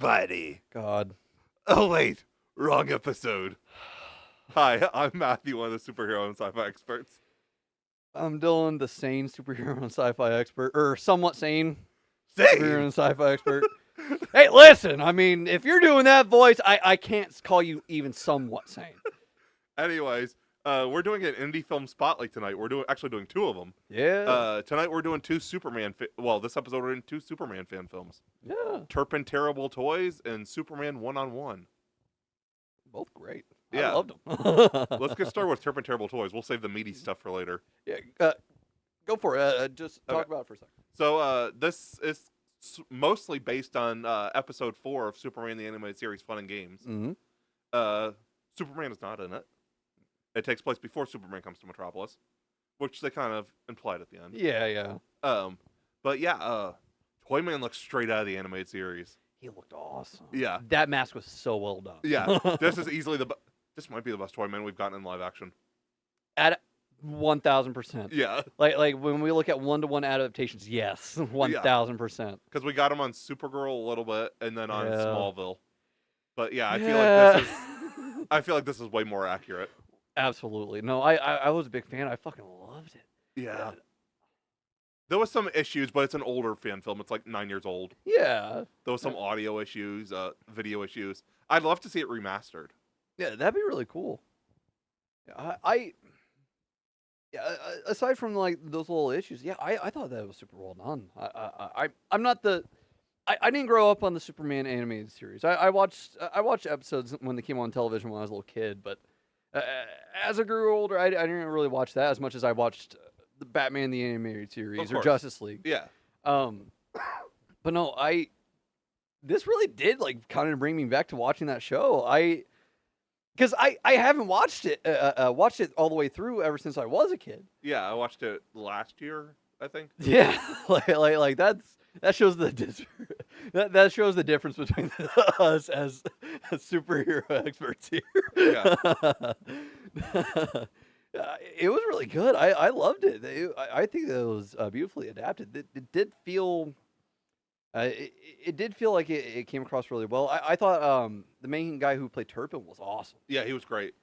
everybody. God. Oh, wait. Wrong episode. Hi, I'm Matthew, one of the superhero and sci-fi experts. I'm Dyllan, the sane superhero and sci-fi expert, or somewhat sane superhero and sci-fi expert. Hey, listen, I mean, if you're doing that voice, I can't call you even somewhat sane. Anyways, we're doing an indie film spotlight tonight. We're actually doing two of them. Yeah. Tonight we're doing two Superman. This episode we're doing two Superman fan films. Yeah. Turpin Terrible Toys and Superman 1-on-1. Both great. Yeah. I loved them. Let's get started with Turpin Terrible Toys. We'll save the meaty stuff for later. Yeah. Go for it. Just talk about it for a second. So this is mostly based on episode 4 of Superman the Animated Series Fun and Games. Mm-hmm. Superman is not in it. It takes place before Superman comes to Metropolis, which they kind of implied at the end. Yeah. But yeah, Toyman looks straight out of the animated series. He looked awesome. Yeah. That mask was so well done. Yeah. This is easily this might be the best Toyman we've gotten in live action. At 1,000%. Yeah. Like when we look at 1-to-1 adaptations, yes, 1,000%. Because we got him on Supergirl a little bit, and then on Smallville. But yeah, I feel like this is way more accurate. Absolutely. No, I was a big fan. I fucking loved it. Yeah. There was some issues, but it's an older fan film. It's like 9 years old. Yeah. There was some audio issues, video issues. I'd love to see it remastered. Yeah, that'd be really cool. Aside from like those little issues, I thought that was super well done. I'm not the. I didn't grow up on the Superman animated series. I watched episodes when they came on television when I was a little kid, but as I grew older, I didn't really watch that as much as I watched the Batman the Animated Series or Justice League. Yeah. But no, this really did like kind of bring me back to watching that show. Because I haven't watched it all the way through ever since I was a kid. Yeah, I watched it last year, I think. Yeah, like that shows that shows the difference between us as superhero experts here. Yeah. It was really good. I loved it. I think that it was beautifully adapted. It did feel. It did feel like it came across really well. I thought the main guy who played Turpin was awesome. Yeah, he was great.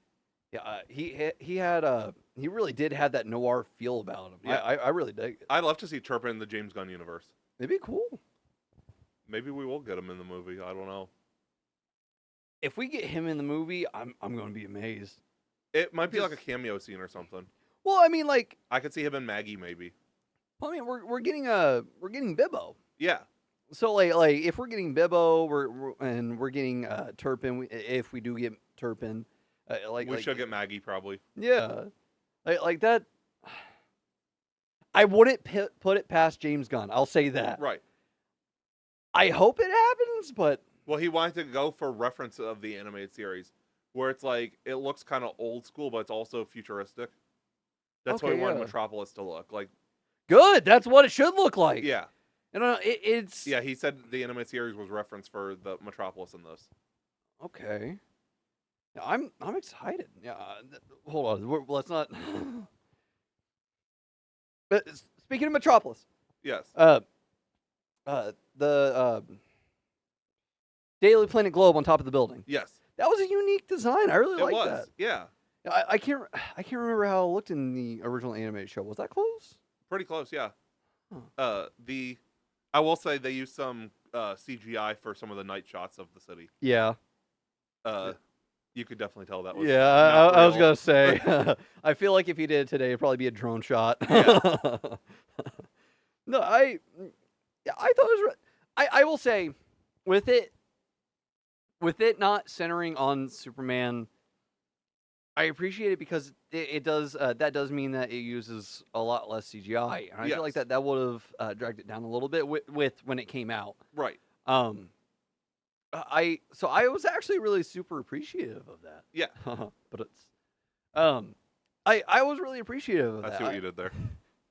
Yeah, he really did have that noir feel about him. Yeah. I really dig it. I'd love to see Turpin in the James Gunn universe. It'd be cool. Maybe we will get him in the movie. I don't know. If we get him in the movie, I'm going to be amazed. It might be like a cameo scene or something. Well, I mean, like I could see him and Maggie maybe. I mean, we're getting Bibbo. Yeah. So like if we're getting Bibbo, we're getting Turpin. If we do get Turpin, we should get Maggie probably. Yeah, like that. I wouldn't put it past James Gunn. I'll say that. Right. I hope it happens, but well, he wanted to go for reference of the animated series, where it's like it looks kind of old school, but it's also futuristic. That's why he wanted Metropolis to look like. Good. That's what it should look like. Yeah. And it's. Yeah, he said the animated series was reference for the Metropolis in this. Okay. I'm excited. Yeah. Hold on. Let's not. But speaking of Metropolis. Yes. The Daily Planet Globe on top of the building. Yes. That was a unique design. I really liked that. Yeah. I can't remember how it looked in the original animated show. Was that close? Pretty close, yeah. Huh. I will say they used some CGI for some of the night shots of the city. Yeah. You could definitely tell that was. Yeah, I was gonna say. I feel like if you did it today, it'd probably be a drone shot. Yeah. No, I thought it was. I will say, with it not centering on Superman, I appreciate it because it does. That does mean that it uses a lot less CGI, and I feel like that would have dragged it down a little bit with when it came out. Right. I was actually really super appreciative of that. Yeah. But it's I was really appreciative of that. I see what you did there.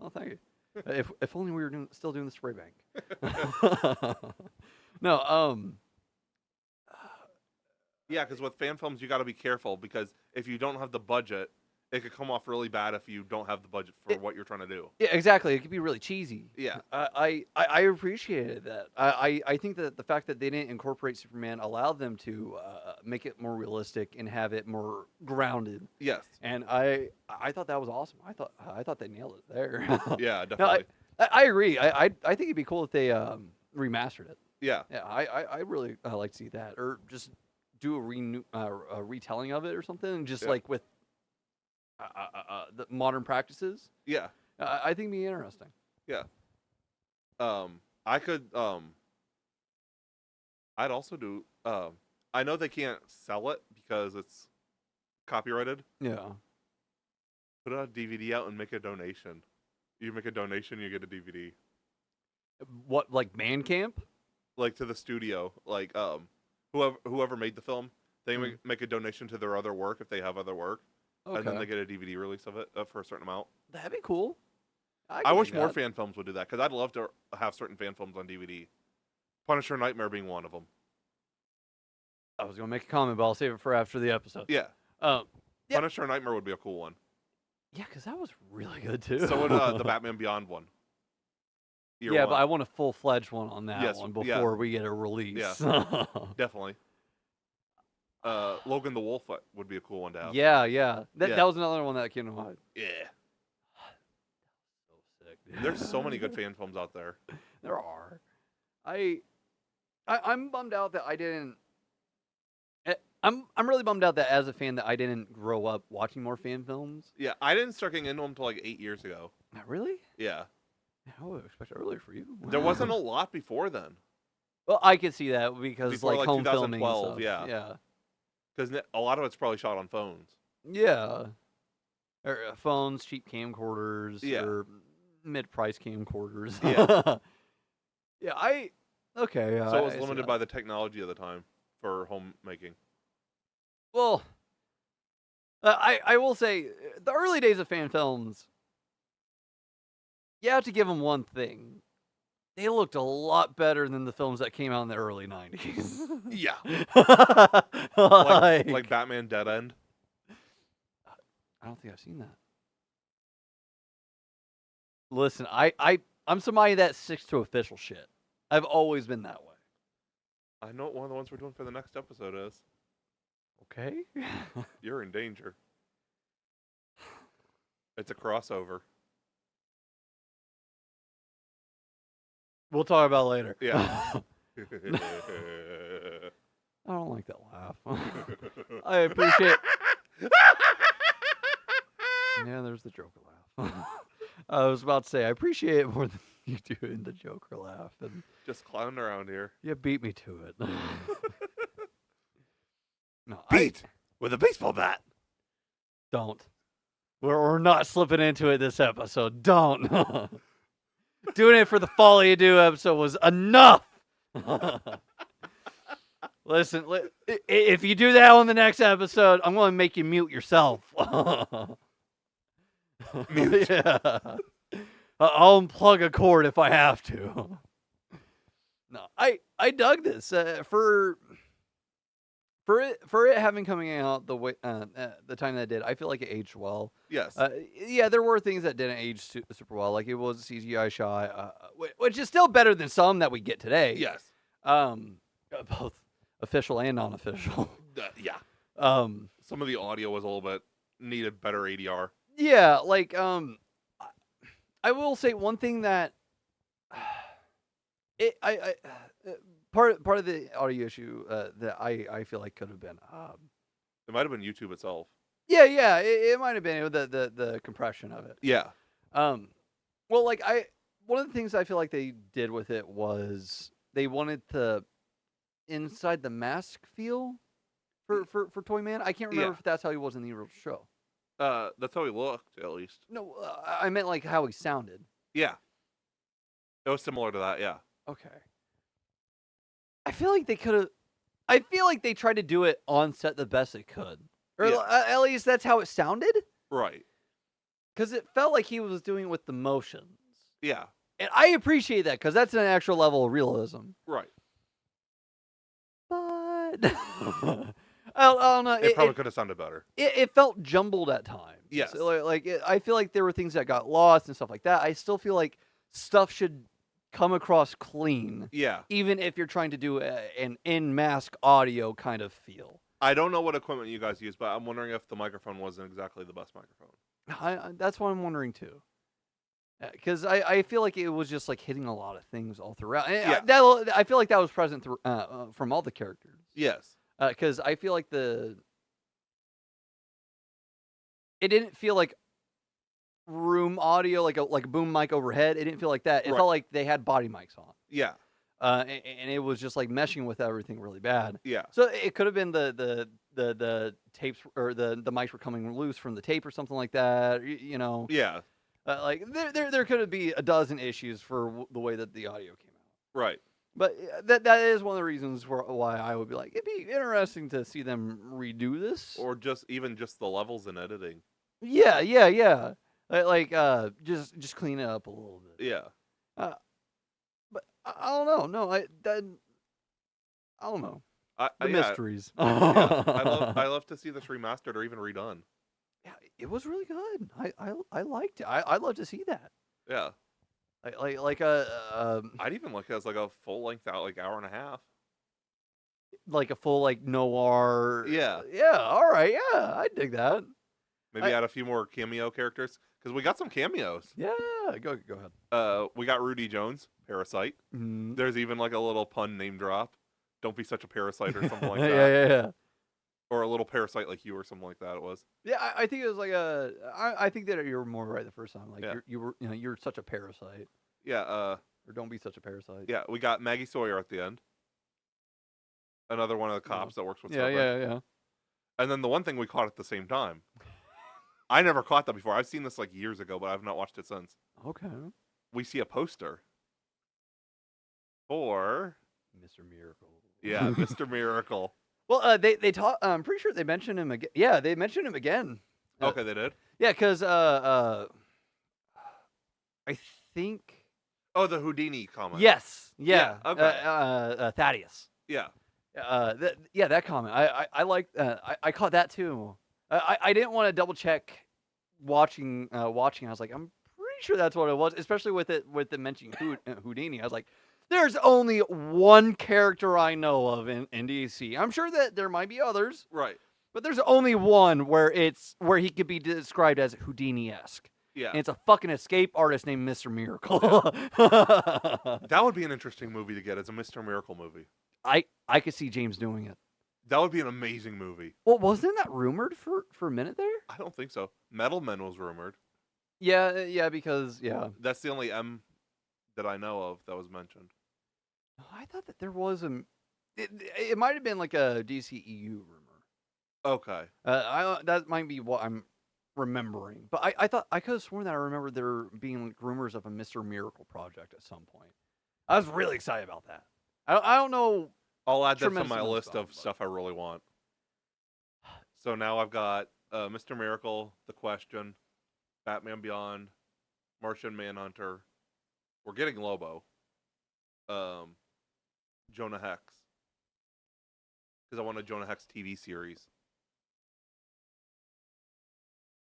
Oh, thank you. If only we were still doing the spray bank. No, yeah, because with fan films you got to be careful because if you don't have the budget, it could come off really bad if you don't have the budget for what you're trying to do. Yeah, exactly. It could be really cheesy. Yeah. I appreciated that. I think that the fact that they didn't incorporate Superman allowed them to make it more realistic and have it more grounded. Yes. And I thought that was awesome. I thought they nailed it there. Yeah, definitely. No, I agree. I think it'd be cool if they remastered it. Yeah. Yeah, I really like to see that, or just do a retelling of it or something, and just like with the modern practices. Yeah. I think it'd be interesting. Yeah. I could. I'd also do. I know they can't sell it because it's copyrighted. Yeah. Put a DVD out and make a donation. You make a donation, you get a DVD. What, like Man Camp? Like to the studio, like whoever made the film, they make a donation to their other work if they have other work, and then they get a DVD release of it for a certain amount. That'd be cool. I wish more fan films would do that, because I'd love to have certain fan films on DVD. Punisher Nightmare being one of them. I was gonna make a comment, but I'll save it for after the episode. Yeah. Yeah. Punisher Nightmare would be a cool one. Yeah, because that was really good too. So would the Batman Beyond one. But I want a full-fledged one on that one before yeah. we get a release. Yeah, definitely. Logan the Wolf would be a cool one to have. Yeah. That was another one that came to mind. Yeah. So sick, dude. There's so many good fan films out there. There are. I'm bummed out that I didn't. I'm really bummed out that as a fan that I didn't grow up watching more fan films. Yeah, I didn't start getting into them until like 8 years ago. Really? Yeah. I would expect earlier for you. There wasn't a lot before then. Well, I could see that because Before, like home filming and 2012, stuff. yeah. Because a lot of it's probably shot on phones. Yeah. Or phones, cheap camcorders, Yeah. or mid-price camcorders. Yeah. Yeah, okay. So it was limited by the technology of the time for homemaking. Well, I will say, the early days of fan films, you have to give them one thing. They looked a lot better than the films that came out in the early 90s. Yeah. like Batman Dead End. I don't think I've seen that. Listen, I'm somebody that sticks to official shit. I've always been that way. I know what one of the ones we're doing for the next episode is. Okay. You're in danger. It's a crossover. We'll talk about it later. Yeah. I don't like that laugh. I appreciate. Yeah, there's the Joker laugh. I was about to say I appreciate it more than you do in the Joker laugh, and Just clowning around here. you beat me to it. No, Beat with a baseball bat. Don't. We're not slipping into it this episode. Don't. Doing it for the Folly You Do episode was enough. Listen, if you do that on the next episode, I'm going to make you mute yourself. Mute. Yeah. I'll unplug a cord if I have to. No, I dug this for it having coming out the way the time that it did. I feel like it aged well. Yes. Yeah, there were things that didn't age super well. Like it was a CGI shot, which is still better than some that we get today. Yes. Both official and non-official. Yeah. Some of the audio was a little bit needed better ADR. Yeah, like I will say one thing that part of the audio issue that I feel like could have been It might have been YouTube itself. yeah it might have been the compression of it. Yeah. Well, like one of the things I feel like they did with it was they wanted the inside the mask feel for Toyman. I can't remember if that's how he was in the original show. That's how he looked, at least. No, I meant like how he sounded. Yeah. It was similar to that, yeah. Okay. I feel like they could have. I feel like they tried to do it on set the best they could, or at least that's how it sounded. Right. Because it felt like he was doing it with the motions. Yeah. And I appreciate that because that's an actual level of realism. Right. But I don't know. It probably could have sounded better. It felt jumbled at times. Yes. So, I feel like there were things that got lost and stuff like that. I still feel like stuff should come across clean. Yeah. Even if you're trying to do an in-mask audio kind of feel. I don't know what equipment you guys use, but I'm wondering if the microphone wasn't exactly the best microphone. That's what I'm wondering too. Because I feel like it was just like hitting a lot of things all throughout. Yeah. I feel like that was present from all the characters. Yes. Because I feel like it didn't feel like room audio, like a boom mic overhead. It didn't feel like that. It felt like they had body mics on. Yeah. And it was just like meshing with everything really bad. Yeah. So it could have been the tapes or the mics were coming loose from the tape or something like that. You know. Yeah. Like there could be a dozen issues for the way that the audio came out. Right. But that is one of the reasons why I would be like, it'd be interesting to see them redo this, or just the levels in editing. Yeah. Just clean it up a little bit. Yeah. But I don't know. No, I don't know. The mysteries. Yeah. I love to see this remastered or even redone. Yeah, it was really good. I liked it. I'd love to see that. Yeah. I'd even like it as like a full length out, like hour and a half. Like a full noir. Yeah. Yeah. All right. Yeah, I dig that. Maybe add a few more cameo characters because we got some cameos. Yeah. Go ahead. We got Rudy Jones, Parasite. Mm-hmm. There's even like a little pun name drop. Don't be such a parasite or something like that. Yeah. Or a little parasite like you or something like that. It was. Yeah, I think it was like I think that you were more right the first time. Like you're such a parasite. Yeah. Or don't be such a parasite. Yeah, we got Maggie Sawyer at the end. Another one of the cops that works with Turpin. Yeah. And then the one thing we caught at the same time. I never caught that before. I've seen this like years ago, but I've not watched it since. Okay. We see a poster for Mr. Miracle. Yeah, Mr. Miracle. Well, they talk. I'm pretty sure they mentioned him again. Yeah, they mentioned him again. Okay, they did. Yeah, because I think. Oh, the Houdini comment. Yes. Yeah. Okay. Thaddeus. Yeah. That comment. I like. I caught that too. I didn't want to double check watching. I was like, I'm pretty sure that's what it was. Especially with the mentioning Houdini. I was like, there's only one character I know of in DC. I'm sure that there might be others. Right. But there's only one where he could be described as Houdini-esque. Yeah. And it's a fucking escape artist named Mr. Miracle. That would be an interesting movie to get as a Mr. Miracle movie. I could see James doing it. That would be an amazing movie. Well, wasn't that rumored for a minute there? I don't think so. Metal Men was rumored. Yeah, because That's the only M that I know of that was mentioned. I thought that there was it might have been like a DCEU rumor. Okay. That might be what I'm remembering. But I thought I could have sworn that I remember there being like rumors of a Mr. Miracle project at some point. I was really excited about that. I don't know. I'll add that to my list of stuff I really want. So now I've got Mr. Miracle, The Question, Batman Beyond, Martian Manhunter. We're getting Lobo. Jonah Hex. Because I want a Jonah Hex TV series.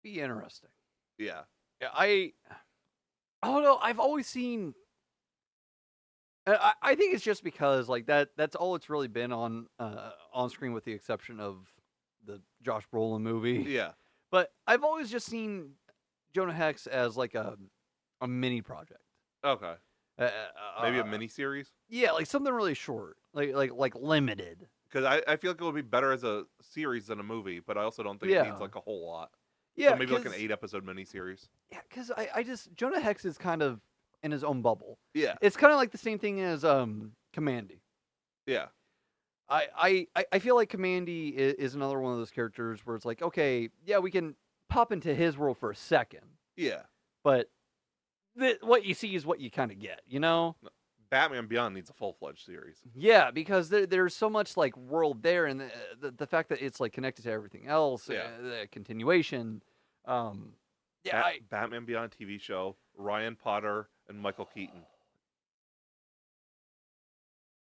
Be interesting. Yeah. I don't know. I've always seen. I think it's just because like that's all it's really been on screen with the exception of the Josh Brolin movie. Yeah. But I've always just seen Jonah Hex as like a mini project. Okay. Maybe a mini series? Yeah, like something really short. Like limited. Because I feel like it would be better as a series than a movie, but I also don't think it needs like a whole lot. Yeah. So maybe like an 8-episode miniseries. Yeah, because I just Jonah Hex is kind of in his own bubble. Yeah. It's kind of like the same thing as Commandy. Yeah. I feel like Commandy is another one of those characters where it's like, okay, yeah, we can pop into his world for a second. Yeah. But what you see is what you kind of get, you know? Batman Beyond needs a full-fledged series. Yeah, because there's so much like world there, and the fact that it's like connected to everything else, the continuation. Batman Beyond TV show, Ryan Potter and Michael Keaton.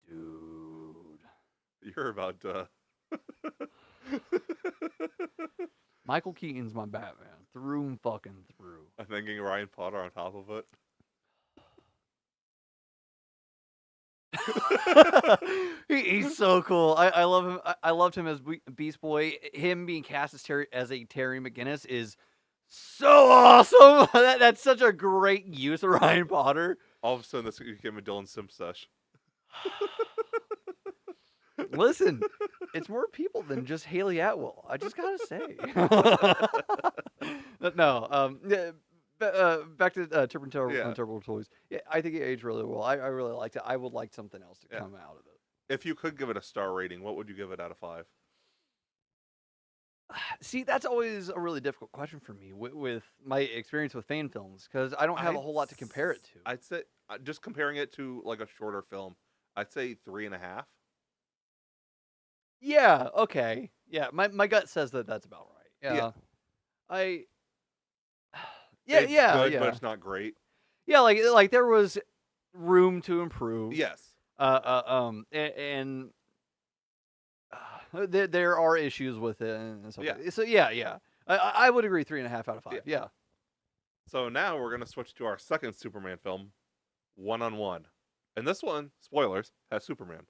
Dude. You're about to... Michael Keaton's my Batman, through and fucking through. I'm thinking Ryan Potter on top of it. He's so cool. I love him. I loved him as Beast Boy. Him being cast as a Terry McGinnis is so awesome. That's such a great use of Ryan Potter. All of a sudden, this became a Dylan Simp sesh. Listen, it's more people than just Haley Atwell. I just gotta say. No, back to Turpin Turbo Toys. Yeah, I think it aged really well. I really liked it. I would like something else to come out of it. If you could give it a star rating, what would you give it out of 5? See, that's always a really difficult question for me with my experience with fan films, because I don't have a whole lot to compare it to. I'd say, just comparing it to like a shorter film, I'd say 3.5. Yeah, okay. Yeah, my gut says that's about right. Yeah. It's good, yeah. but it's not great. Yeah, like there was room to improve. Yes. And there are issues with it and stuff. Yeah. Like that. So yeah. I would agree 3.5 out of 5. Yeah. So now we're gonna switch to our second Superman film, One-on-One, and this one, spoilers, has Superman.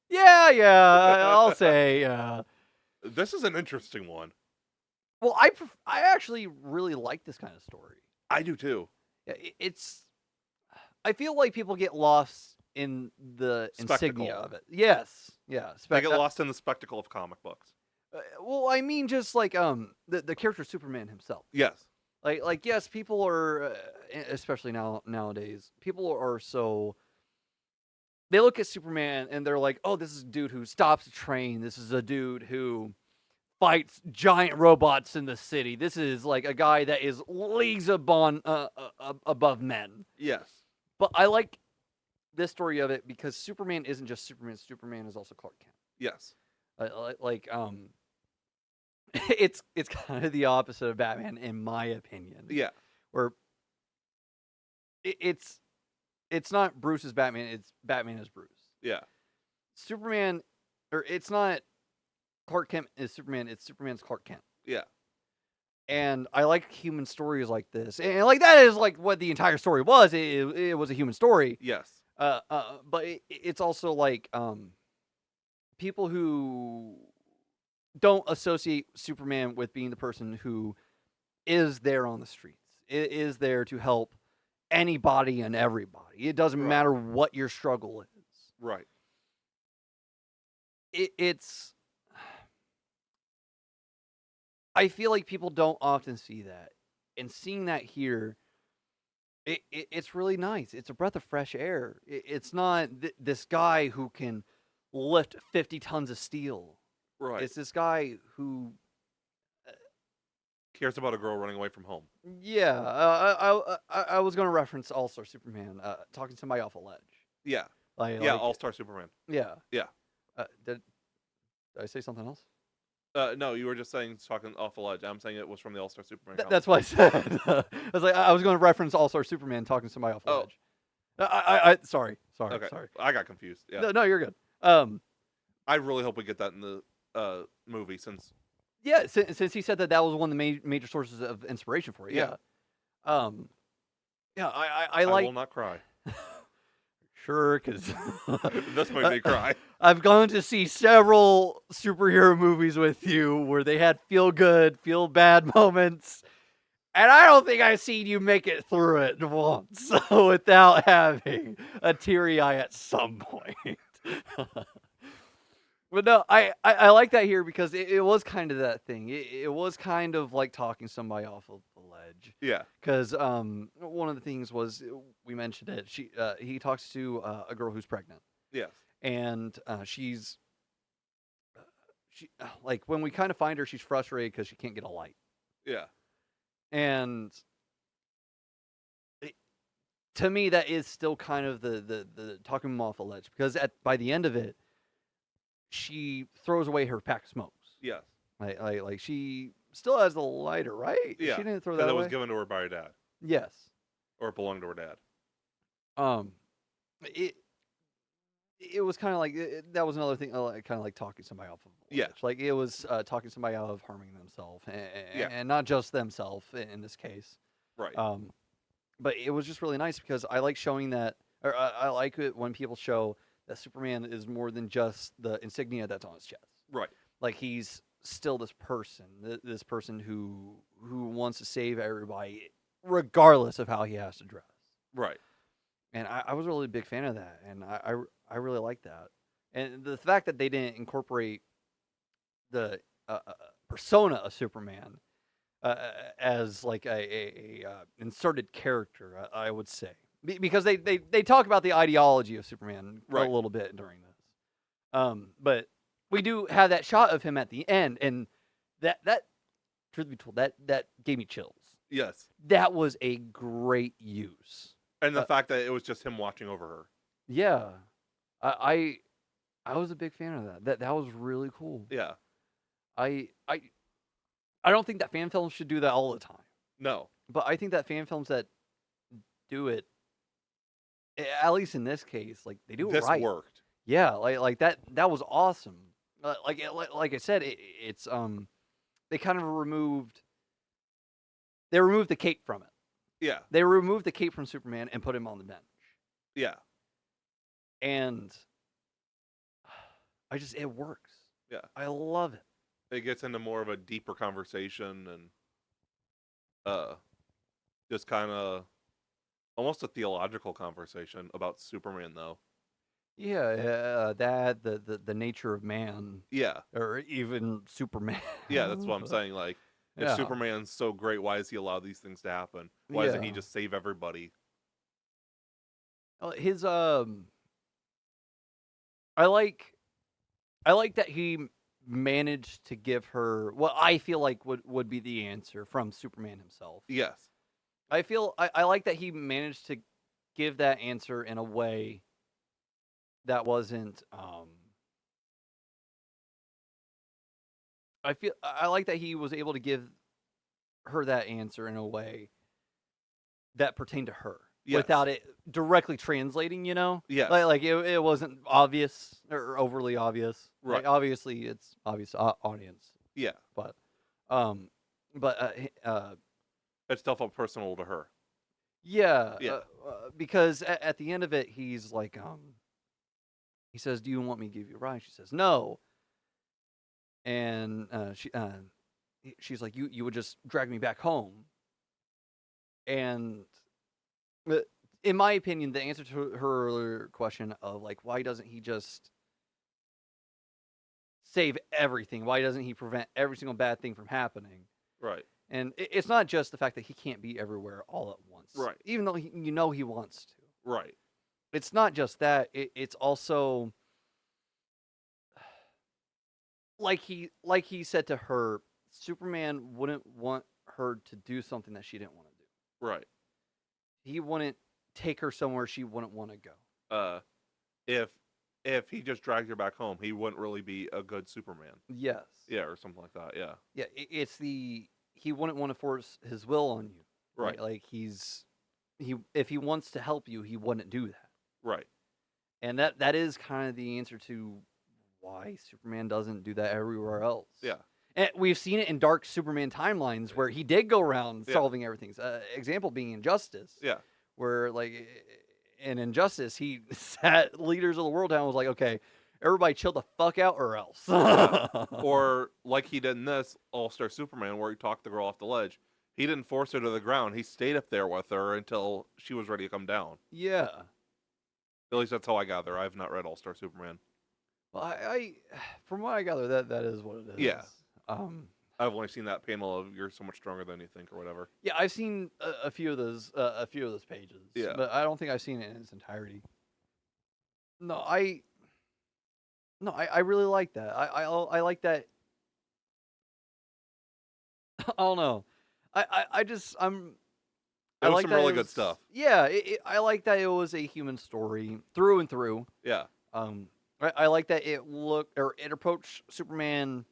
Yeah. I'll say. This is an interesting one. Well, I actually really like this kind of story. I do too. Yeah, I feel like people get lost in the insignia of it. Yes. Yeah. They get lost in the spectacle of comic books. Well, I mean, just like the character Superman himself. Yes. Like yes, people are, especially nowadays, people are so. They look at Superman and they're like, oh, this is a dude who stops a train. This is a dude who fights giant robots in the city. This is like a guy that is leagues above men. Yes. But I like this story of it because Superman isn't just Superman. Superman is also Clark Kent. Yes. It's kind of the opposite of Batman, in my opinion. Yeah. Where it's not Bruce's Batman. It's Batman as Bruce. Yeah. Superman, or it's not Clark Kent is Superman. It's Superman's Clark Kent. Yeah. And I like human stories like this, and like that is like what the entire story was. It was a human story. Yes. But it's also like people who don't associate Superman with being the person who is there on the streets. It is there to help anybody and everybody. It doesn't matter what your struggle is. Right. It's. I feel like people don't often see that, and seeing that here, it's really nice. It's a breath of fresh air. It's not this guy who can lift 50 tons of steel. Right. It's this guy who cares about a girl running away from home. Yeah. I was going to reference All-Star Superman, talking somebody off a ledge. Yeah. Like, All-Star Superman. Yeah. Yeah. Did I say something else? No, you were just saying talking off a ledge. I'm saying it was from the All-Star Superman. That's what I said. I was going to reference All-Star Superman talking somebody off a ledge. Sorry. Okay. Sorry. I got confused. Yeah. No, you're good. I really hope we get that in the movie since. Yeah, since he said that was one of the major sources of inspiration for it. Yeah. I like. I will not cry. Sure, because this made me cry. I've gone to see several superhero movies with you where they had feel good, feel bad moments, and I don't think I've seen you make it through it once without having a teary eye at some point. But no, I like that here because it was kind of that thing. It was kind of like talking somebody off of the ledge. Yeah. Because one of the things was, we mentioned it, he talks to a girl who's pregnant. Yes. And she like when we kind of find her, she's frustrated because she can't get a light. Yeah. And to me, that is still kind of the talking him off a ledge, because by the end of it, she throws away her pack of smokes. Yes. Like she still has the lighter, right? Yeah. She didn't throw that away. That was given to her by her dad. Yes. Or it belonged to her dad. it was kind of like that was another thing, kind of like talking somebody off of a Yeah. ledge. Like it was talking somebody out of harming themselves, Yeah. and not just themselves in this case. Right. But it was just really nice because I like showing that, or I like it when people show that Superman is more than just the insignia that's on his chest. Right. Like he's still this person, this person who wants to save everybody, regardless of how he has to dress. Right. And I was really a big fan of that, and I really like that. And the fact that they didn't incorporate the persona of Superman as like a inserted character, I would say, because they talk about the ideology of Superman Right. a little bit during this. But we do have that shot of him at the end, and that truth be told, that gave me chills. Yes. That was a great use. And the fact that it was just him watching over her. Yeah, I was a big fan of that. That was really cool. Yeah. I don't think that fan films should do that all the time. No. But I think that fan films that do it, at least in this case, like they do it This right. worked. Yeah, like that was awesome. Like I said, it's they kind of removed the cape from it. Yeah. They removed the cape from Superman and put him on the bench. Yeah. And it works. Yeah. I love it. It gets into more of a deeper conversation and just kind of almost a theological conversation about Superman, though. Yeah, that the nature of man. Yeah. Or even Superman. Yeah, that's what I'm saying. Like, if Yeah. Superman's so great, why does he allow these things to happen? Why doesn't he Yeah. just save everybody? His I like that he managed to give her what I feel like would be the answer from Superman himself. Yes. I like that he managed to give that answer in a way that wasn't I like that he was able to give her that answer in a way that pertained to her. Yes. Without it directly translating, Yes. like it wasn't obvious or overly obvious. Right. Like, obviously, it's obvious audience, Yeah. but It still felt personal to her. yeah, Yeah. because at the end of it, he's like, he says, "Do you want me to give you a ride?" She says, "No," and she's like, "You would just drag me back home," and. In my opinion, the answer to her earlier question of like, why doesn't he just save everything? Why doesn't he prevent every single bad thing from happening? Right. And it's not just the fact that he can't be everywhere all at once. Right. Even though he wants to. Right. It's not just that. It's also like he said to her, Superman wouldn't want her to do something that she didn't want to do. Right. He wouldn't take her somewhere she wouldn't want to go. If he just dragged her back home, he wouldn't really be a good Superman. Yes. Yeah, or something like that. Yeah. Yeah, it's he wouldn't want to force his will on you. Right. Like if he wants to help you, he wouldn't do that. Right. And that is kind of the answer to why Superman doesn't do that everywhere else. Yeah. And we've seen it in dark Superman timelines where he did go around Yeah. solving everything. Example being Injustice. Yeah. Where like in Injustice, he sat leaders of the world down and was like, okay, everybody chill the fuck out or else. Or like he did in this All-Star Superman where he talked the girl off the ledge. He didn't force her to the ground. He stayed up there with her until she was ready to come down. Yeah. At least that's how I gather. I have not read All-Star Superman. Well, I from what I gather, that is what it is. Yeah. I've only seen that panel of "You're so much stronger than you think" or whatever. Yeah, I've seen a few of those pages. Yeah. But I don't think I've seen it in its entirety. No, I really like that. I like that. I don't know. I just There I was like some that really it good was- stuff. Yeah, I like that it was a human story through and through. Yeah. I like that it approached Superman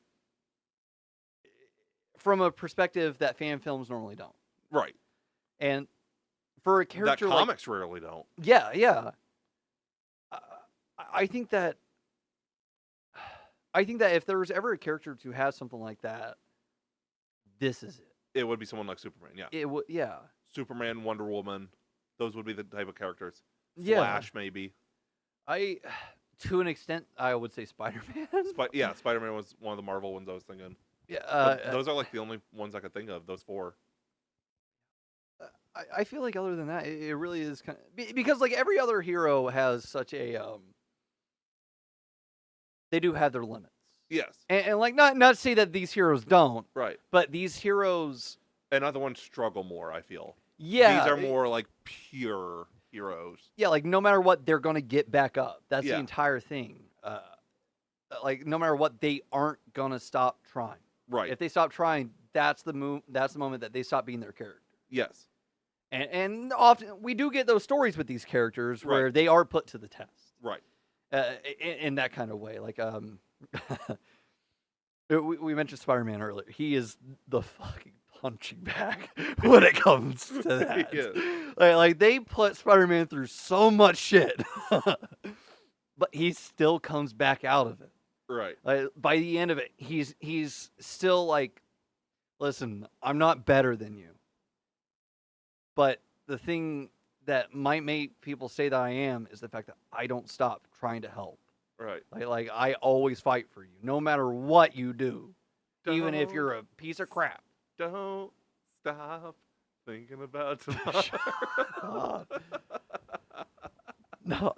from a perspective that fan films normally don't. Right. And for a character That like comics rarely don't. yeah. I think that if there was ever a character to have something like that, this is it. It would be someone like Superman. Yeah. It would, yeah, Superman, Wonder Woman. Those would be the type of characters. yeah. Flash, maybe. To an extent, I would say Spider-Man. Yeah, Spider-Man was one of the Marvel ones I was thinking. Yeah, But those are like the only ones I could think of. Those four. I feel like other than that, it really is kind of because like every other hero has such a they do have their limits. Yes. And like not to say that these heroes don't, Right. but these heroes And other ones struggle more, I feel. Yeah. These are more like pure heroes. Yeah, like no matter what, they're gonna get back up. That's the Yeah. entire thing. Like no matter what, they aren't gonna stop trying. Right. If they stop trying, that's the moment that they stop being their character. Yes. And often we do get those stories with these characters where Right. they are put to the test. Right. In that kind of way. Like we mentioned Spider-Man earlier. He is the fucking punching bag when it comes to that. Yeah. Like they put Spider-Man through so much shit, but he still comes back out of it. Right. Like by the end of it, he's still like, listen, I'm not better than you, but the thing that might make people say that I am is the fact that I don't stop trying to help. Right. Like I always fight for you, no matter what you do, even if Don't- you're a piece of crap. Don't stop thinking about tomorrow. God. No.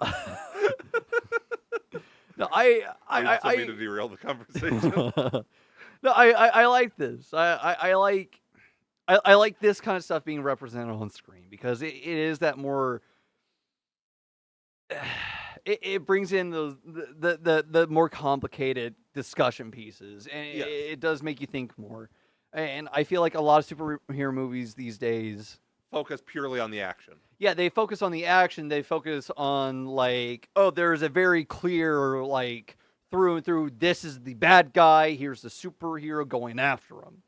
No, I mean to derail the conversation. No, I like this. I like this kind of stuff being represented on screen because it is that more. It brings in the more complicated discussion pieces, and Yes. it does make you think more. And I feel like a lot of superhero movies these days, Focus purely on the action. yeah, they focus on the action. They focus on like, oh, there's a very clear like through and through. This is the bad guy. Here's the superhero going after him.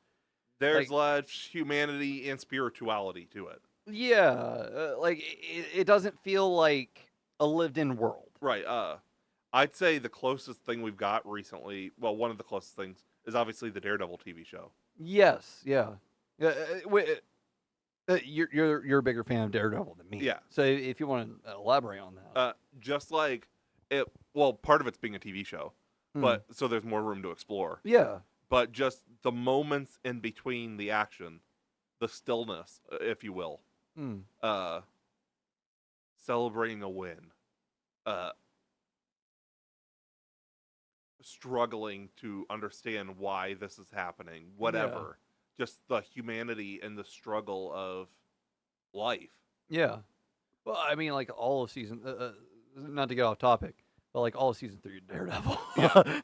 There's less humanity and spirituality to it. Yeah, like it doesn't feel like a lived-in world. Right. I'd say the closest thing we've got recently, well, one of the closest things is obviously the Daredevil TV show. Yes, yeah. You're a bigger fan of Daredevil than me. Yeah. So if you want to elaborate on that, Just like it, well, part of it's being a TV show, Hmm. but so there's more room to explore. yeah, But just the moments in between the action, the stillness, if you will, Hmm. Celebrating a win, struggling to understand why this is happening, whatever. Just the humanity and the struggle of life. yeah. Well, I mean, like all of season, not to get off topic, but like all of season 3 of Daredevil,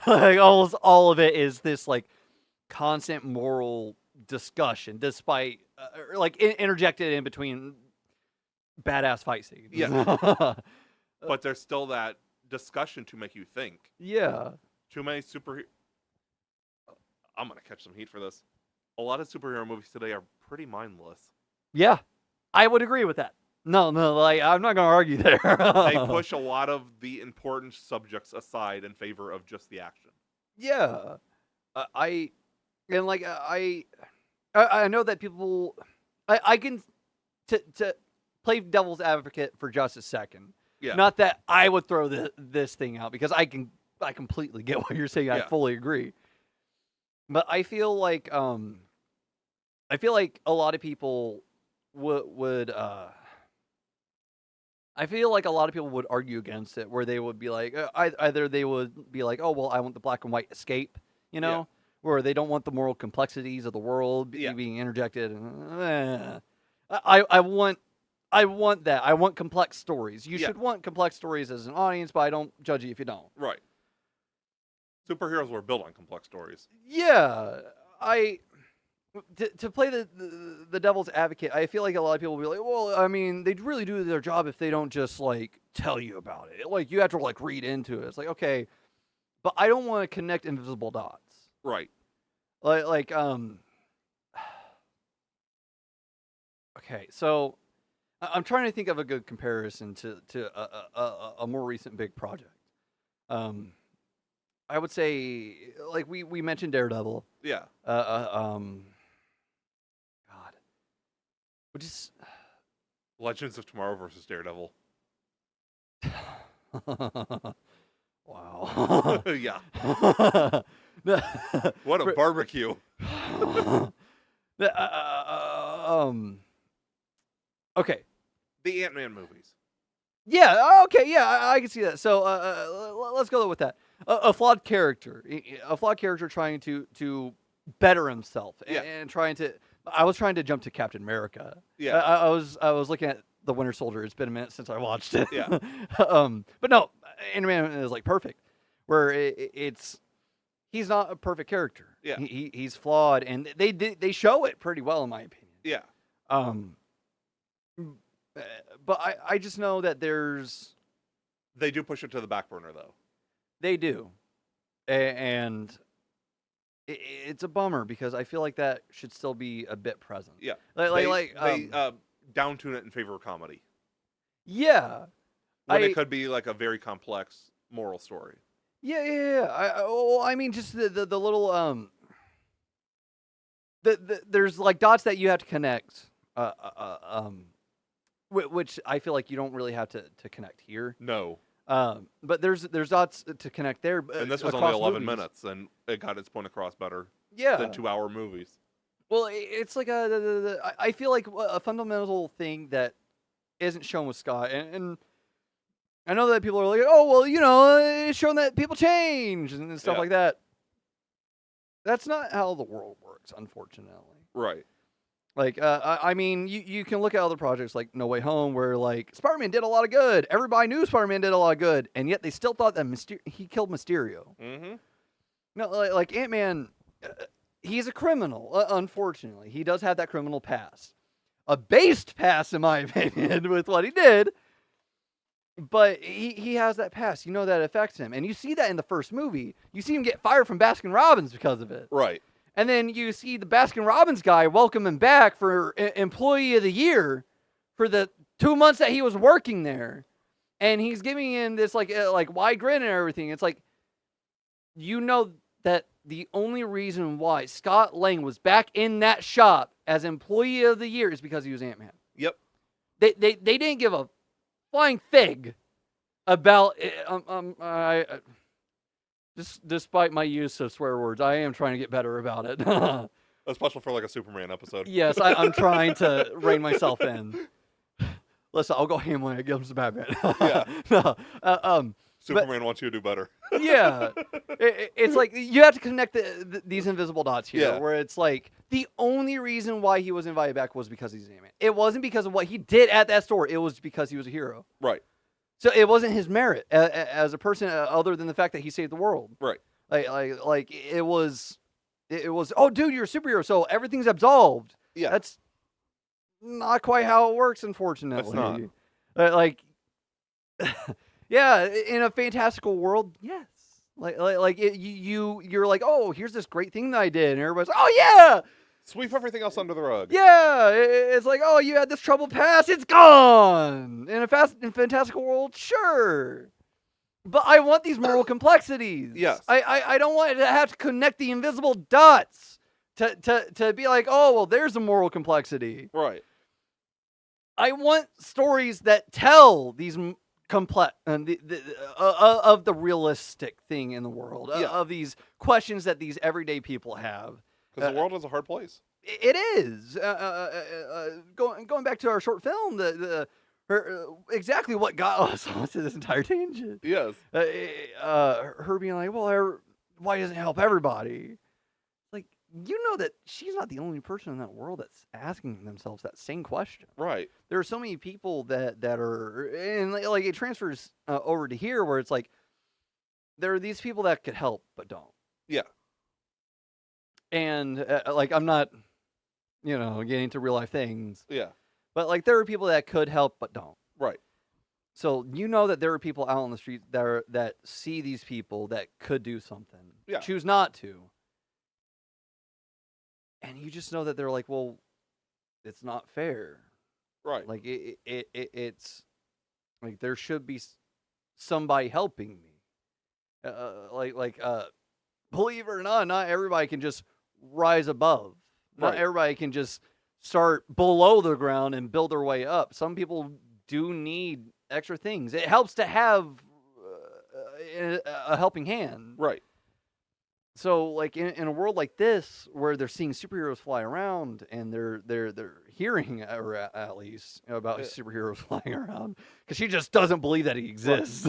like almost all of it is this like constant moral discussion, despite like interjected in between badass fight scenes. Yeah. But there's still that discussion to make you think. Yeah. Too many superhero. I'm gonna catch some heat for this. A lot of superhero movies today are pretty mindless. Yeah, I would agree with that. No, like I'm not gonna argue there. They push a lot of the important subjects aside in favor of just the action. Yeah, I know that people. I can to play devil's advocate for just a second. Yeah. Not that I would throw this thing out because I completely get what you're saying. I Yeah. fully agree. But I feel like a lot of people would I feel like a lot of people would argue against it, where they would be like, either they would be like, oh well, I want the black and white escape, you know, Yeah. where they don't want the moral complexities of the world Yeah. being interjected. I want that. I want complex stories. You Yeah. should want complex stories as an audience, but I don't judge you if you don't. Right. Superheroes were built on complex stories. Yeah, to play the devil's advocate, I feel like a lot of people will be like, well, I mean, they really do their job if they don't just like tell you about it. Like you have to like read into it. It's like, okay, but I don't want to connect invisible dots. Right. Okay, so I'm trying to think of a good comparison to a more recent big project. I would say, like we mentioned Daredevil. Yeah. God, which is Legends of Tomorrow versus Daredevil. wow. Yeah. What a barbecue. Okay. The Ant-Man movies. Yeah. Okay. Yeah, I can see that. So let's go with that. A flawed character, trying to better himself, Yeah. and trying to. I was trying to jump to Captain America. Yeah. I was looking at the Winter Soldier. It's been a minute since I watched it. Yeah. But no, Ant-Man is like perfect. Where he's not a perfect character. Yeah. He's flawed, and they show it pretty well in my opinion. Yeah. But I just know that they do push it to the back burner though. They do, and it's a bummer because I feel like that should still be a bit present. Yeah. They down tune it in favor of comedy. Yeah. When it could be like a very complex moral story. Yeah. I mean, just the little there's like dots that you have to connect. Which I feel like you don't really have to connect here. No. But there's dots to connect there. And this was only 11 minutes, and it got its point across better. Yeah. Than 2-hour movies. Well, it's like I feel like a fundamental thing that isn't shown with Scott, and I know that people are like, oh, well, it's shown that people change and stuff like that. That's not how the world works, unfortunately. Right. Like, I mean, you can look at other projects like No Way Home, where like Spider-Man did a lot of good. Everybody knew Spider-Man did a lot of good, and yet they still thought that he killed Mysterio. Mm-hmm. No, like Ant-Man, he's a criminal. Unfortunately, he does have that criminal past, a based past, in my opinion, with what he did. But he has that past. That affects him, and you see that in the first movie. You see him get fired from Baskin Robbins because of it. Right. And then you see the Baskin Robbins guy welcome him back for Employee of the Year for the 2 months that he was working there. And he's giving him this like wide grin and everything. It's like, that the only reason why Scott Lang was back in that shop as Employee of the Year is because he was Ant-Man. Yep. They didn't give a flying fig about despite my use of swear words, I am trying to get better about it. Especially for like a Superman episode. Yes, I'm trying to rein myself in. Listen, I'll go ham when it comes to Batman. Yeah. No, Superman wants you to do better. Yeah. It's like you have to connect these invisible dots here, where it's like the only reason why he was invited back was because he's Ant-Man. It wasn't because of what he did at that store. It was because he was a hero. Right. So it wasn't his merit as a person, other than the fact that he saved the world. Right. Like it was. Oh, dude, you're a superhero, so everything's absolved. Yeah. That's not quite how it works, unfortunately. That's not. Yeah, in a fantastical world, yes. You're like, oh, here's this great thing that I did, and everybody's like, oh yeah. Sweep everything else under the rug. Yeah, it's like, oh, you had this troubled past, it's gone. In a fantastical world, sure. But I want these moral complexities. Yes. I don't want to have to connect the invisible dots to be like, oh, well, there's a moral complexity. Right. I want stories that tell these complex of the realistic thing in the world, of these questions that these everyday people have. Because the world is a hard place. It is. Going back to our short film, exactly what got us onto this entire tangent. Yes. Her being like, well, why doesn't it help everybody? Like, that she's not the only person in that world that's asking themselves that same question. Right. There are so many people that are, and like it transfers over to here, where it's like there are these people that could help but don't. Yeah. And like I'm not, getting into real life things. Yeah. But like there are people that could help but don't. Right. So that there are people out on the street that see these people that could do something. Yeah. Choose not to. And you just know that they're like, well, it's not fair. Right. Like it's like there should be somebody helping me. Believe it or not everybody can just rise above. Not Right. everybody can just start below the ground and build their way up. Some people do need extra things. It helps to have a helping hand. Right. So, like in a world like this, where they're seeing superheroes fly around and they're hearing, or at least, about superheroes flying around, because she just doesn't believe that he exists.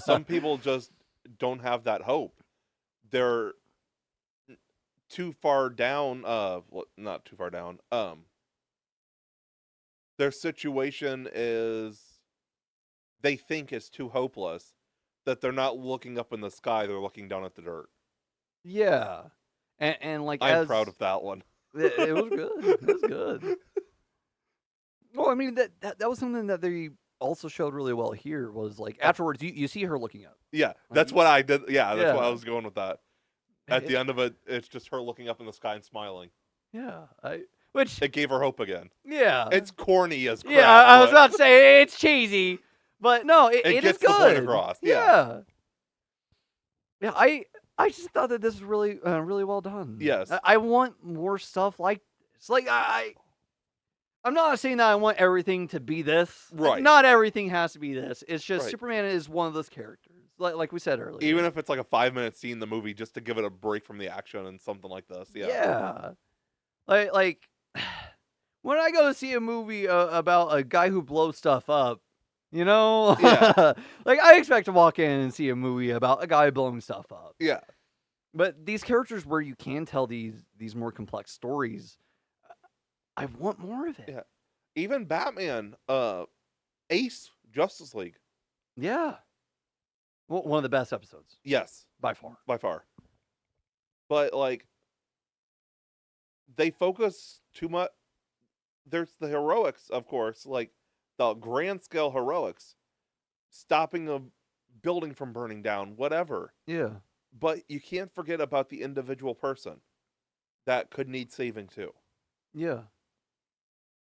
Some people just don't have that hope. They're too far down. Not too far down. Their situation is, they think is too hopeless, that they're not looking up in the sky, they're looking down at the dirt. Yeah, and like I'm proud of that one. it was good. It was good. Well, I mean that was something that they also showed really well here. Was like afterwards, you see her looking up. Yeah, that's what I did. Yeah, that's what I Yeah. was going with that. At the end of it, it's just her looking up in the sky and smiling. Yeah, which It gave her hope again. yeah, It's corny as crap. yeah. I was about to say it's cheesy, but no, it It is gets good. the point across. Yeah. Yeah. I just thought that this was really really well done. Yes. I want more stuff like this. Like I'm not saying that I want everything to be this. Like, Right. not everything has to be this. It's just Right. Superman is one of those characters. Like we said earlier. Even if it's like a 5-minute scene in the movie, just to give it a break from the action and something like this. Yeah. Yeah. Like when I go to see a movie about a guy who blows stuff up, you know? Yeah. Like I expect to walk in and see a movie about a guy blowing stuff up. Yeah. But these characters where you can tell these more complex stories, I want more of it. Yeah. Even Batman, Ace, Justice League. Yeah. Well, one of the best episodes. Yes. By far. By far. But, like, they focus too much. There's the heroics, of course, like the grand scale heroics, stopping a building from burning down, whatever. Yeah. But you can't forget about the individual person that could need saving too. Yeah.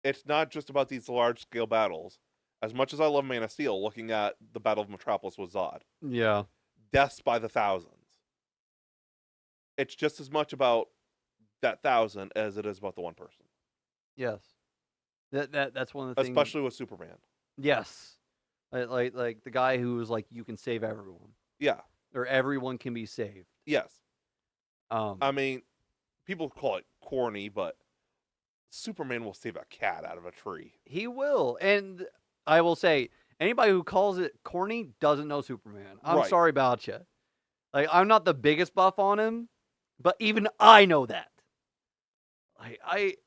It's not just about these large scale battles. As much as I love Man of Steel, looking at the Battle of Metropolis with Zod, Yeah. deaths by the thousands. It's just as much about that 1,000 as it is about the one person. Yes. That's one of the things. Especially with Superman. Yes. Like the guy who was like, you can save everyone. Yeah. Or everyone can be saved. Yes. I I mean, people call it corny, but Superman will save a cat out of a tree. He will. And I will say, anybody who calls it corny doesn't know Superman. I'm Right. sorry about you. Like, I'm not the biggest buff on him, but even I know that. Like,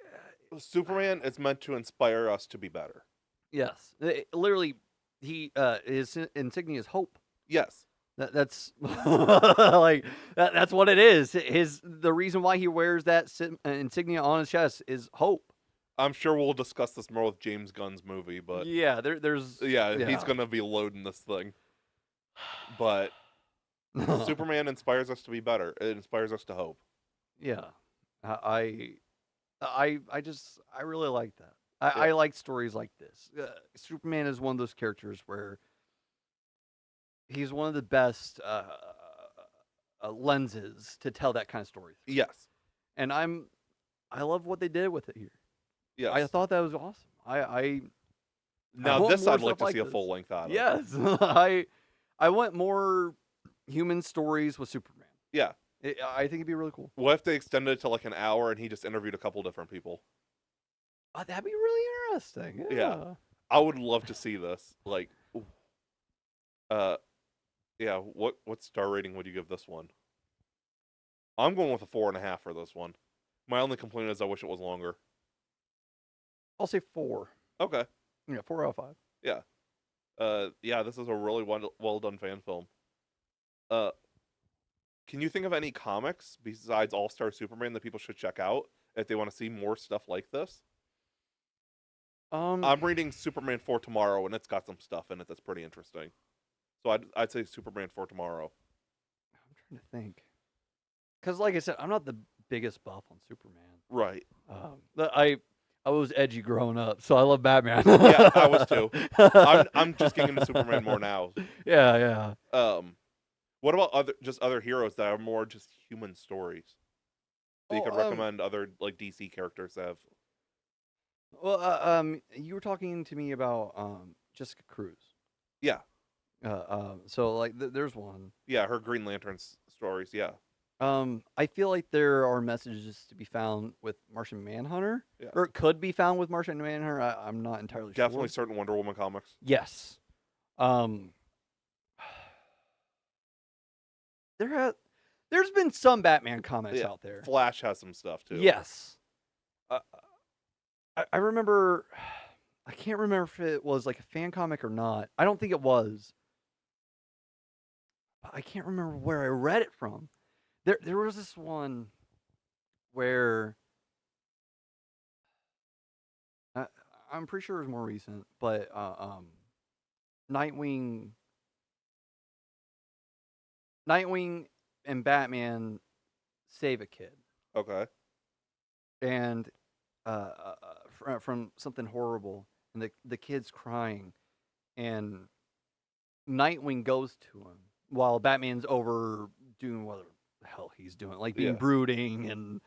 Superman is meant to inspire us to be better. yes. Literally, his insignia is hope. Yes. That's like that's what it is. The reason why he wears that insignia on his chest is hope. I'm sure we'll discuss this more with James Gunn's movie, but Yeah, there's he's gonna be loading this thing. But Superman inspires us to be better. It inspires us to hope. Yeah, I really like that. I like stories like this. Superman is one of those characters where he's one of the best lenses to tell that kind of story through. Yes. And I love what they did with it here. Yes. I thought that was awesome. Now want this more I'd like stuff to see like a full length out of. Yes, I want more human stories with Superman. Yeah. I think it'd be really cool. What if they extended it to like an hour and he just interviewed a couple different people? Oh, that'd be really interesting. Yeah. I would love to see this. Like, yeah. What star rating would you give this one? I'm going with a 4.5 for this one. My only complaint is I wish it was longer. I'll say 4. Okay. Yeah, 4 out of 5. Yeah, this is a really well done fan film. Can you think of any comics besides All-Star Superman that people should check out if they want to see more stuff like this? I'm reading Superman for Tomorrow, and it's got some stuff in it that's pretty interesting. So I'd say Superman for Tomorrow. I'm trying to think. Because, like I said, I'm not the biggest buff on Superman. Right. I was edgy growing up, so I love Batman. Yeah, I was too. I'm just getting into Superman more now. Yeah. What about other heroes that are more just human stories that you could recommend other like DC characters have? Well, you were talking to me about Jessica Cruz. Yeah, So like, there's one. yeah, her Green Lantern stories. Yeah, I feel like there are messages to be found with Martian Manhunter, yeah, or it could be found with Martian Manhunter. I'm not entirely definitely sure. certain Wonder Woman comics. Yes. Um, there's been some Batman comics Yeah, out there. Flash has some stuff too. Yes. Uh, I remember. I can't remember if it was like a fan comic or not. I don't think it was. But I can't remember where I read it from. There was this one where I, I'm pretty sure it was more recent, but Nightwing, Nightwing and Batman save a kid, Okay. and from something horrible, and the kid's crying, and Nightwing goes to him while Batman's over doing what the hell he's doing, like being Yeah. brooding and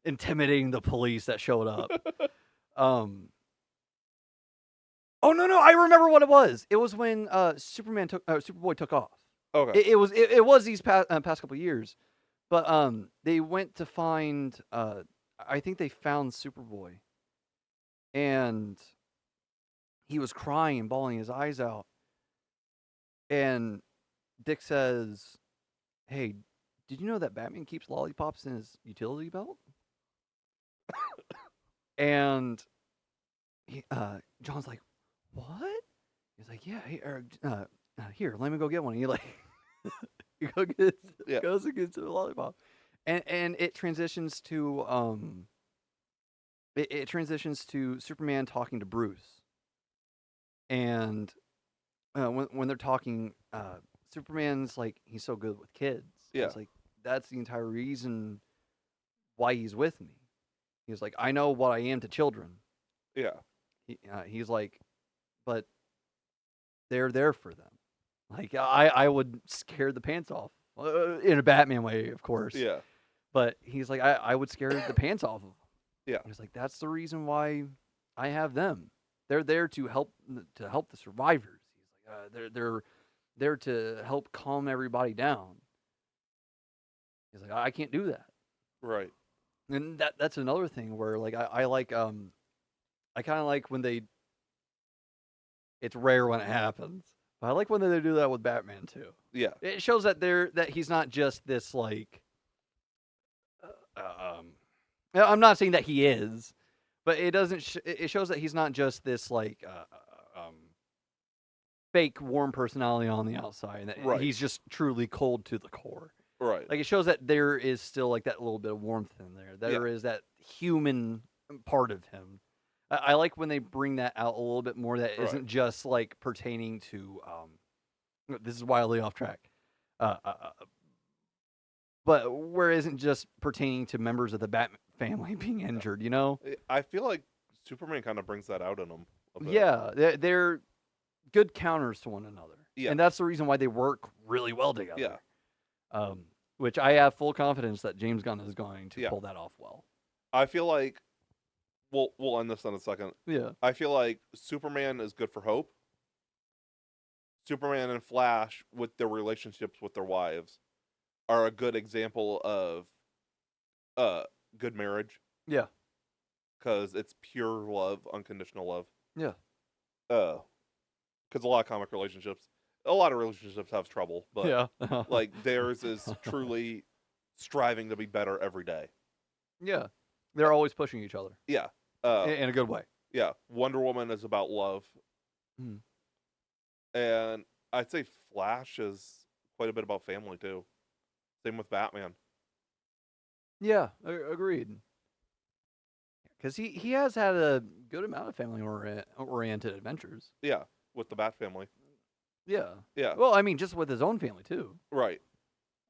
intimidating the police that showed up. Oh no, I remember what it was. It was when Superboy took off. Okay. It was these past couple years, but they went to find I think they found Superboy, and he was crying and bawling his eyes out, and Dick says, "Hey, did you know that Batman keeps lollipops in his utility belt?" And John's like, "What?" He's like, "Yeah, here, let me go get one." And he like, he goes and gets a lollipop, and it transitions to it transitions to Superman talking to Bruce, and when they're talking, Superman's like, he's so good with kids. Yeah. It's like, that's the entire reason why he's with me. He's like, I know what I am to children. Yeah. He's like, but they're there for them. Like, I would scare the pants off in a Batman way, of course. Yeah. But he's like, I would scare the pants off of them. Yeah. He's like, that's the reason why I have them. They're there to help the survivors. He's like, they're there to help calm everybody down. He's like, I can't do that. Right. And that's another thing where like I like I kind of like when they. It's rare when it happens, but I like when they do that with Batman too. Yeah. It shows that he's not just this like. I'm not saying that he is, but it doesn't. It shows that he's not just this like fake warm personality on the outside, and that Right. he's just truly cold to the core. Right. Like, it shows that there is still like that little bit of warmth in there. There is that human part of him. I like when they bring that out a little bit more. That isn't just like pertaining to. This is wildly off track. But where it isn't just pertaining to members of the Bat family being injured, you know? I feel like Superman kind of brings that out in them. Yeah, they're good counters to one another. Yeah. And that's the reason why they work really well together. Yeah. Which I have full confidence that James Gunn is going to pull that off well. I feel like we'll end this in a second. Yeah. I feel like Superman is good for Hope. Superman and Flash, with their relationships with their wives, are a good example of good marriage. Yeah. Because it's pure love, unconditional love. Yeah. Because a lot of relationships have trouble, but yeah. like theirs is truly striving to be better every day. Yeah. They're always pushing each other. Yeah. In a good way. Yeah. Wonder Woman is about love. Hmm. And I'd say Flash is quite a bit about family too. Same with Batman. Yeah, agreed. Because he has had a good amount of family oriented adventures. Yeah, with the Bat family. Yeah. Yeah. Well, I mean, just with his own family too. Right.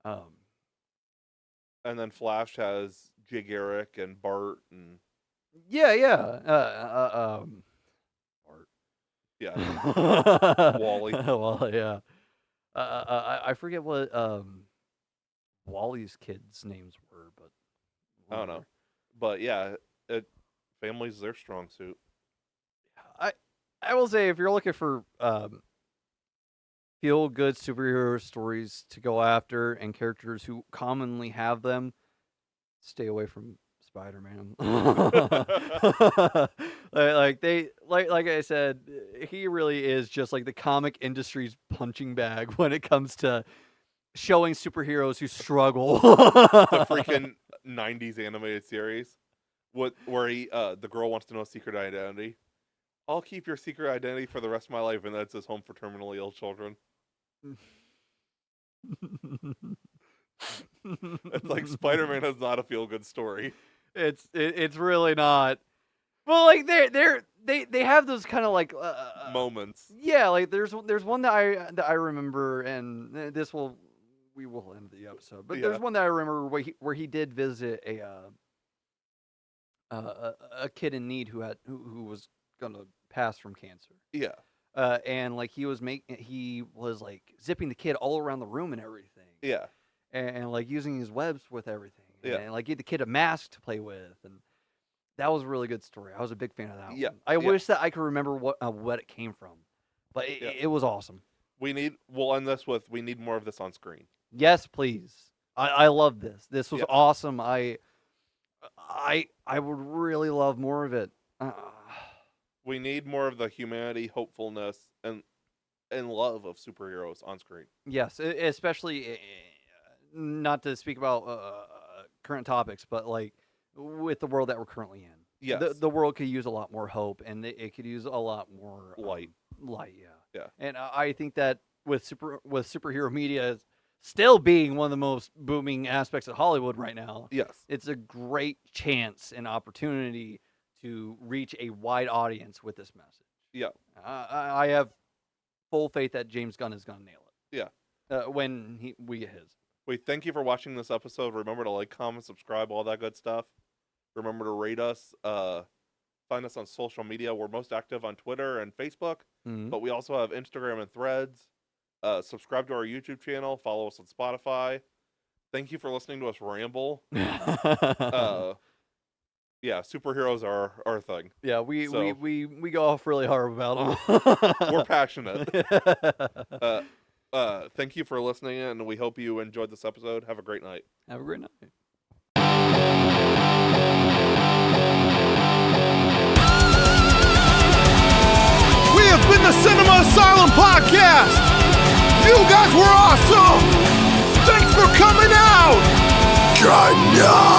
And then Flash has Jay Garrick and Bart and. Yeah. Bart. Yeah. Wally. Well, yeah. I forget what Wally's kids' names were, but I don't know. But yeah, family's their strong suit. I will say, if you're looking for feel good superhero stories to go after and characters who commonly have them, stay away from Spider-Man. like I said, he really is just like the comic industry's punching bag when it comes to showing superheroes who struggle. The freaking 90s animated series, where the girl wants to know secret identity. I'll keep your secret identity for the rest of my life, and that's his home for terminally ill children. It's like Spider-Man is not a feel-good story. It's really not. Well, like they have those kind of like moments. Yeah, like there's one that I remember, and we will end the episode. But there's one that I remember where he did visit a kid in need who was gonna pass from cancer. Yeah. And like he was like zipping the kid all around the room and everything. Yeah. And like using his webs with everything. Yeah. And like give the kid a mask to play with, and that was a really good story. I was a big fan of that. Yeah. One. I wish that I could remember what it came from, but it was awesome. We'll end this with we need more of this on screen. Yes, please. I love this. This was awesome. I would really love more of it. We need more of the humanity, hopefulness, and love of superheroes on screen. Yes, especially not to speak about current topics, but like with the world that we're currently in. Yes. The world could use a lot more hope, and it could use a lot more light. Yeah. And I think that with superhero media still being one of the most booming aspects of Hollywood right now. Yes. It's a great chance and opportunity to reach a wide audience with this message. Yeah. I have full faith that James Gunn is going to nail it. Yeah. When we get his. We thank you for watching this episode. Remember to like, comment, subscribe, all that good stuff. Remember to rate us. Find us on social media. We're most active on Twitter and Facebook, but we also have Instagram and Threads. Subscribe to our YouTube channel. Follow us on Spotify. Thank you for listening to us ramble. Yeah, superheroes are our thing. Yeah, we go off really hard about them. We're passionate. Thank you for listening, and we hope you enjoyed this episode. Have a great night. Have a great night. We have been the Cinema Asylum Podcast. You guys were awesome. Thanks for coming out. God, no.